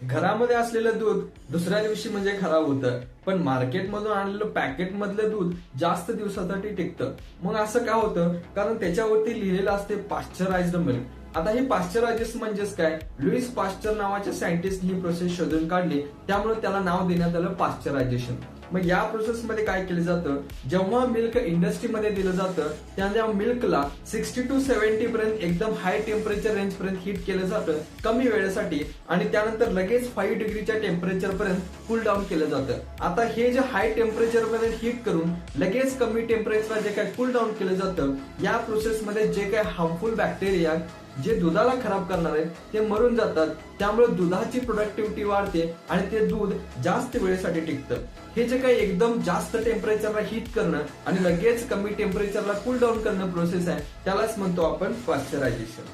घरामध्ये असलेलं दूध दुसऱ्या दिवशी म्हणजे खराब होतं, पण मार्केटमधून आणलेलं पॅकेट मधलं दूध जास्त दिवसासाठी टिकतं. मग असं का होतं? कारण त्याच्यावरती लिहिलेलं असते पाश्चराइज्ड मिल्क. आता ही पाश्चरायझेशन म्हणजेच काय? लुईस पाश्चर नावाच्या सायंटिस्ट ही प्रोसेस शोधून काढली, त्यामुळे त्याला नाव देण्यात आलं पाश्चरायझेशन. मग या प्रोसेसमध्ये काय केलं जातं? जेव्हा मिल्क इंडस्ट्रीमध्ये दिलं जातं त्या मिल्कला 60 to 70 पर्यंत एकदम हाय टेम्परेचर रेंज पर्यंत हीट केलं जातं कमी वेळेसाठी, आणि त्यानंतर लगेच 5 डिग्रीच्या टेम्परेचर पर्यंत कूल डाऊन केलं जातं. आता हे जे हाय टेम्परेचर पर्यंत हीट करून लगेच कमी टेम्परेचरला जे काय कूल डाऊन केलं जातं, या प्रोसेसमध्ये जे काय हार्मफुल बॅक्टेरिया जे दुधाला खराब करणार आहेत ते मरून जातात. त्यामुळे दुधाची प्रोडक्टिव्हिटी वाढते आणि ते दूध जास्त वेळेसाठी टिकतं. हे जे काही एकदम जास्त टेम्परेचरला हीट करणं आणि लगेच कमी टेम्परेचरला कूल डाऊन करणं प्रोसेस आहे, त्यालाच म्हणतो आपण पाश्चरायझेशन.